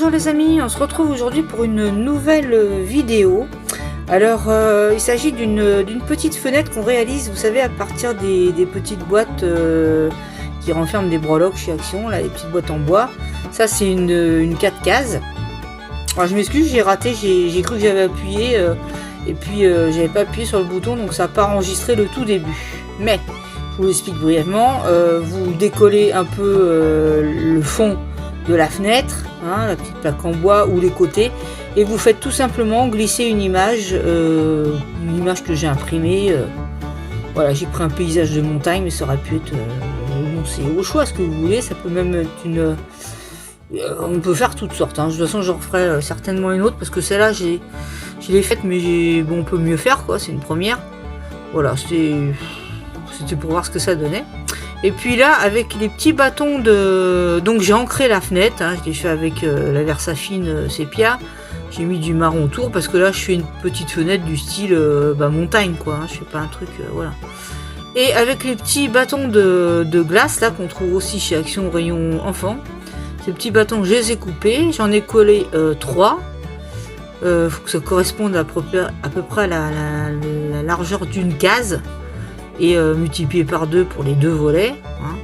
bonjour les amis, on se retrouve aujourd'hui pour une nouvelle vidéo. Alors il s'agit d'une petite fenêtre qu'on réalise, vous savez, à partir des petites boîtes qui renferment des breloques chez Action, là, les petites boîtes en bois. Ça c'est une 4 cases. Alors je m'excuse, j'ai raté, j'ai cru que j'avais appuyé et puis j'avais pas appuyé sur le bouton, donc ça n'a pas enregistré le tout début. Mais je vous l'explique brièvement, vous décollez un peu le fond de la fenêtre, hein, la petite plaque en bois ou les côtés, et vous faites tout simplement glisser une image que j'ai imprimée. Voilà, j'ai pris un paysage de montagne, mais ça aurait pu être bon, c'est au choix ce que vous voulez, ça peut même être une on peut faire toutes sortes, hein. De toute façon j'en referai certainement une autre parce que celle-là je l'ai faite, mais bon, on peut mieux faire quoi, c'est une première. Voilà, c'était pour voir ce que ça donnait. Et puis là, avec les petits bâtons de... Donc j'ai ancré la fenêtre, hein, je l'ai fait avec la Versafine sépia. J'ai mis du marron autour parce que là, je fais une petite fenêtre du style montagne, quoi. Hein, je fais pas un truc... voilà. Et avec les petits bâtons de glace, là, qu'on trouve aussi chez Action Rayon Enfant. Ces petits bâtons, je les ai coupés. J'en ai collé 3. Faut que ça corresponde à peu près à la largeur d'une case. Et multiplié par 2 pour les 2 volets, hein.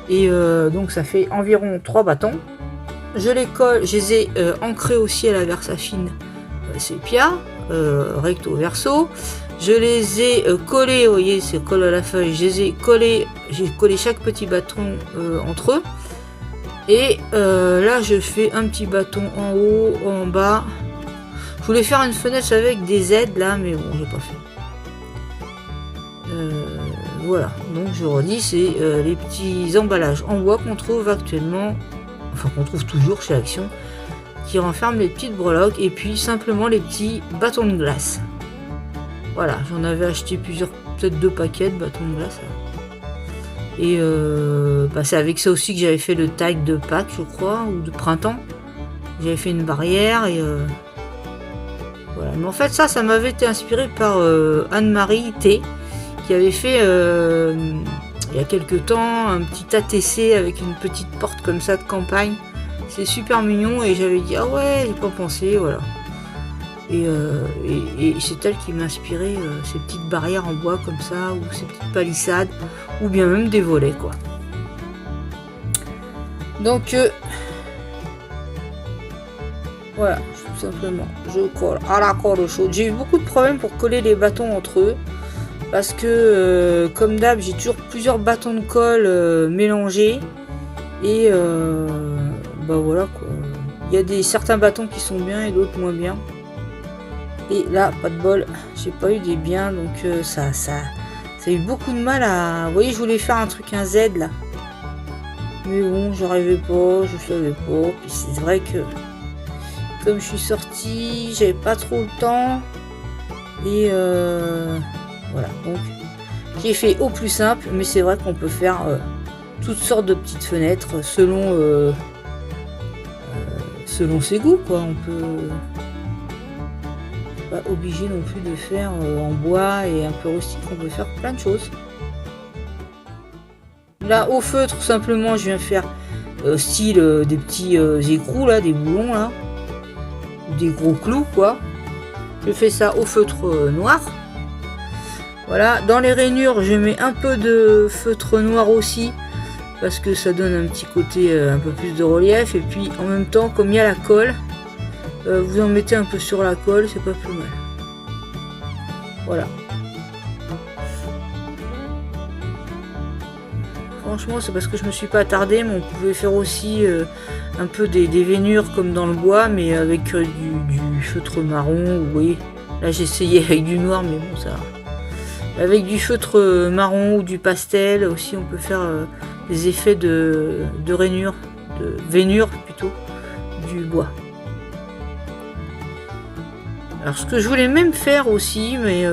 Et donc ça fait environ 3 bâtons. Je les ai ancrés aussi à la Versafine sépia, recto verso. Je les ai collés, vous voyez, c'est colle à la feuille. J'ai collé chaque petit bâton entre eux. Et là je fais un petit bâton en haut, en bas. Je voulais faire une fenêtre avec des aides là, mais bon, j'ai pas fait. Voilà, donc je redis, c'est les petits emballages en bois qu'on trouve actuellement, enfin qu'on trouve toujours chez Action, qui renferment les petites breloques et puis simplement les petits bâtons de glace. Voilà, j'en avais acheté plusieurs, peut-être 2 paquets de bâtons de glace. Et c'est avec ça aussi que j'avais fait le tag de Pâques, je crois, ou de printemps. J'avais fait une barrière et voilà. Mais en fait, ça m'avait été inspiré par Anne-Marie T, qui avait fait il y a quelques temps un petit ATC avec une petite porte comme ça de campagne. C'est super mignon et j'avais dit ah ouais, j'ai pas pensé, voilà. Et c'est elle qui m'a inspiré ces petites barrières en bois comme ça, ou ces petites palissades, ou bien même des volets quoi. Donc voilà, tout simplement, je colle à la colle chaude. J'ai eu beaucoup de problèmes pour coller les bâtons entre eux. Parce que, comme d'hab, j'ai toujours plusieurs bâtons de colle mélangés. Et voilà quoi. Il y a certains bâtons qui sont bien et d'autres moins bien. Et là, pas de bol, j'ai pas eu des biens. Donc ça a eu beaucoup de mal à... Vous voyez, je voulais faire un truc, un Z là. Mais bon, j'arrivais pas, je savais pas. Puis c'est vrai que, comme je suis sortie, j'avais pas trop le temps. Et voilà, donc j'ai fait au plus simple, mais c'est vrai qu'on peut faire toutes sortes de petites fenêtres selon ses goûts quoi. On peut pas obligé non plus de faire en bois et un peu rustique, on peut faire plein de choses. Là au feutre simplement je viens faire style des petits écrous là, des boulons là, des gros clous quoi. Je fais ça au feutre noir. Voilà, dans les rainures, je mets un peu de feutre noir aussi, parce que ça donne un petit côté un peu plus de relief. Et puis en même temps, comme il y a la colle, vous en mettez un peu sur la colle, c'est pas plus mal. Voilà. Franchement, c'est parce que je me suis pas attardée, mais on pouvait faire aussi un peu des veinures comme dans le bois, mais avec du feutre marron. Vous voyez, là j'ai essayé avec du noir, mais bon ça... Avec du feutre marron ou du pastel aussi, on peut faire des effets de rainure, de veinure plutôt, du bois. Alors ce que je voulais même faire aussi, mais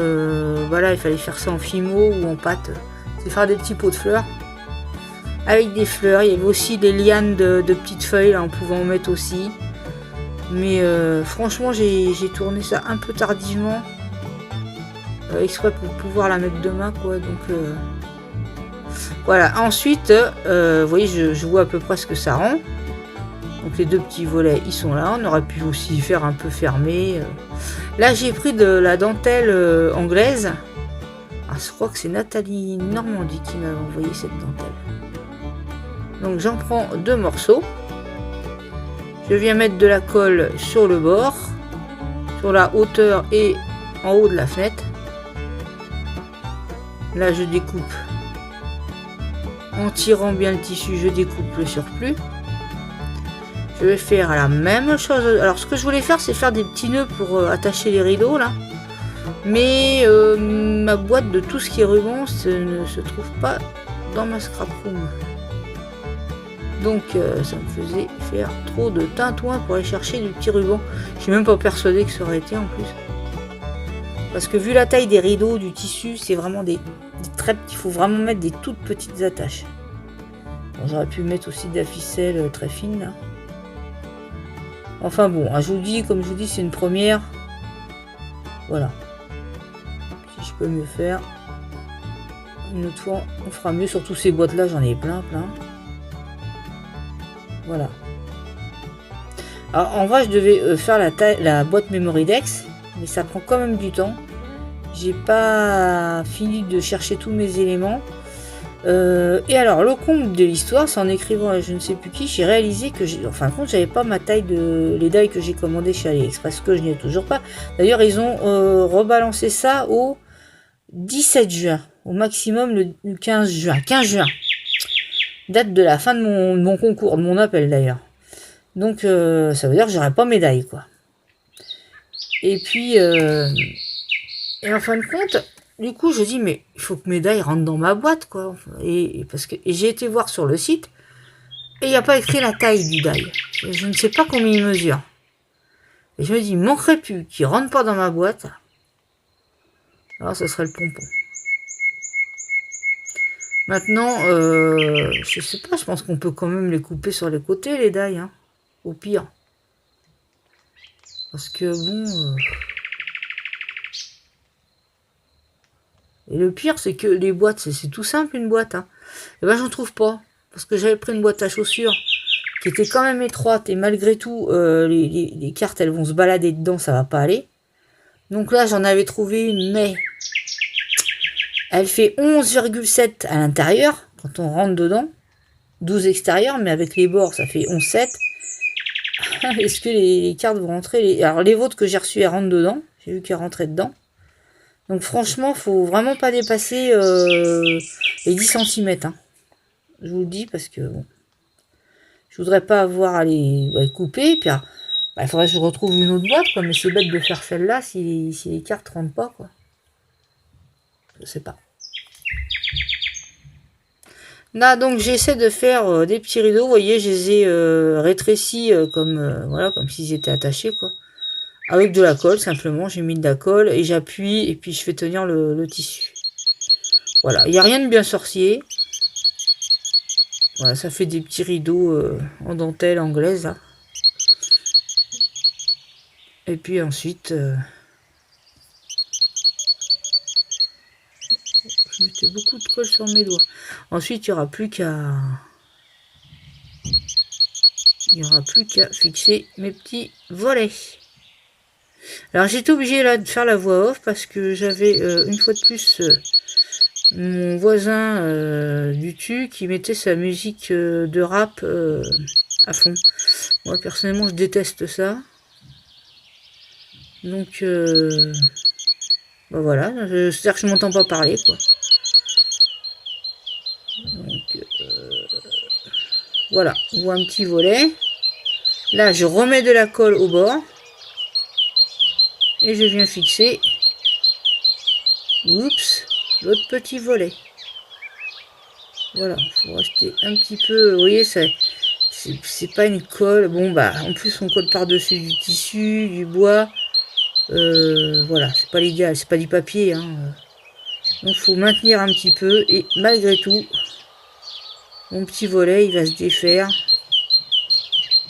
voilà, il fallait faire ça en fimo ou en pâte, c'est faire des petits pots de fleurs. Avec des fleurs, il y avait aussi des lianes de petites feuilles, là on pouvait en mettre aussi. Mais franchement j'ai tourné ça un peu tardivement. Exprès pour pouvoir la mettre demain quoi, donc voilà. Ensuite vous voyez, je vois à peu près ce que ça rend. Donc les deux petits volets, ils sont là. On aurait pu aussi faire un peu fermé. Là, j'ai pris de la dentelle anglaise. Ah, je crois que c'est Nathalie Normandie qui m'a envoyé cette dentelle. Donc j'en prends 2 morceaux. Je viens mettre de la colle sur le bord, sur la hauteur et en haut de la fenêtre. Là, je découpe. En tirant bien le tissu, je découpe le surplus. Je vais faire la même chose. Alors, ce que je voulais faire, c'est faire des petits nœuds pour attacher les rideaux, là. Mais ma boîte de tout ce qui est ruban ne se trouve pas dans ma scrap room. Donc, ça me faisait faire trop de tintouin pour aller chercher du petit ruban. Je suis même pas persuadée que ça aurait été en plus. Parce que vu la taille des rideaux, du tissu, c'est vraiment des très petits. Il faut vraiment mettre des toutes petites attaches. Bon, j'aurais pu mettre aussi de la ficelle très fine là. Enfin bon, je vous dis, comme je vous dis, c'est une première. Voilà. Si je peux mieux faire. Une autre fois, on fera mieux. Surtout ces boîtes là, j'en ai plein. Voilà. Alors en vrai, je devais faire la boîte Memory Dex, mais ça prend quand même du temps. J'ai pas fini de chercher tous mes éléments. Et alors, le comble de l'histoire, c'est en écrivant à je ne sais plus qui, j'ai réalisé que, en fin de compte, j'avais pas ma taille de les die que j'ai commandé chez AliExpress, que je n'ai toujours pas. D'ailleurs, ils ont rebalancé ça au 17 juin, au maximum le 15 juin. 15 juin, date de la fin de mon concours, de mon appel d'ailleurs. Donc, ça veut dire que j'aurai pas médaille, quoi. Et puis, et en fin de compte, du coup, je dis, mais il faut que mes die rentrent dans ma boîte, quoi. Et j'ai été voir sur le site, et il n'y a pas écrit la taille du die. Je ne sais pas combien il mesure. Et je me dis, il manquerait plus qu'il rentre pas dans ma boîte. Alors, ce serait le pompon. Maintenant, je sais pas, je pense qu'on peut quand même les couper sur les côtés, les die, hein, au pire. Parce que, bon... Et le pire, c'est que les boîtes, c'est tout simple une boîte. Hein. Et ben, j'en trouve pas. Parce que j'avais pris une boîte à chaussures qui était quand même étroite. Et malgré tout, les cartes, elles vont se balader dedans, ça va pas aller. Donc là, j'en avais trouvé une, mais elle fait 11,7 à l'intérieur quand on rentre dedans. 12 extérieurs, mais avec les bords, ça fait 11,7. Est-ce que les cartes vont rentrer Alors, les vôtres que j'ai reçues, elles rentrent dedans. J'ai vu qu'elles rentraient dedans. Donc franchement, faut vraiment pas dépasser les 10 cm. Hein. Je vous le dis parce que bon, je voudrais pas avoir à les couper. Puis il faudrait que je retrouve une autre boîte, quoi. Mais c'est bête de faire celle-là si les cartes rentrent pas, quoi. Je sais pas. Là, donc j'essaie de faire des petits rideaux. Vous voyez, je les ai rétrécis comme voilà, comme s'ils étaient attachés, quoi. Avec de la colle, simplement, j'ai mis de la colle et j'appuie et puis je fais tenir le tissu. Voilà, il n'y a rien de bien sorcier. Voilà, ça fait des petits rideaux en dentelle anglaise, là. Et puis ensuite, je mettais beaucoup de colle sur mes doigts. Ensuite, il n'y aura plus qu'à... fixer mes petits volets. Alors j'étais obligée là de faire la voix off parce que j'avais une fois de plus mon voisin du dessus qui mettait sa musique de rap à fond. Moi personnellement je déteste ça. Donc bah voilà, c'est-à-dire que je m'entends pas parler, quoi. Donc voilà, on voit un petit volet. Là je remets de la colle au bord. Et je viens fixer, oups, l'autre petit volet. Voilà, il faut rester un petit peu, vous voyez, c'est pas une colle. Bon, bah, en plus, on colle par-dessus du tissu, du bois. Voilà, c'est pas l'idéal, c'est pas du papier. Hein. Donc, il faut maintenir un petit peu. Et malgré tout, mon petit volet, il va se défaire.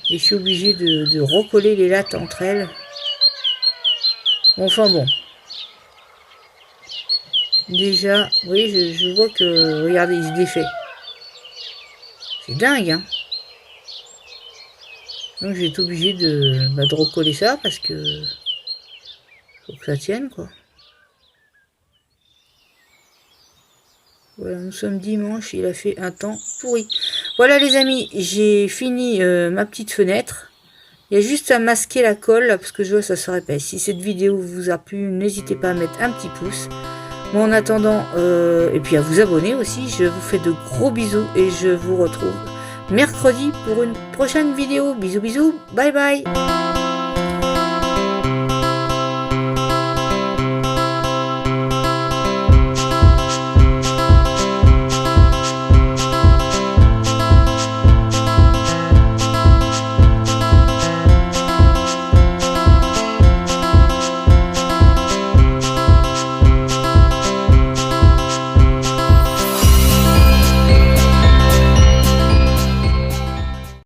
Et je suis obligée de recoller les lattes entre elles. Enfin bon. Déjà, vous voyez, je vois que, regardez, il se défait. C'est dingue, hein. Donc j'ai été obligé de recoller ça parce que faut que ça tienne quoi. Voilà, nous sommes dimanche, il a fait un temps pourri. Voilà les amis, j'ai fini ma petite fenêtre. Il y a juste à masquer la colle là, parce que je vois ça se répète. Si cette vidéo vous a plu, n'hésitez pas à mettre un petit pouce. Moi en attendant, et puis à vous abonner aussi, je vous fais de gros bisous et je vous retrouve mercredi pour une prochaine vidéo. Bisous bisous, bye bye.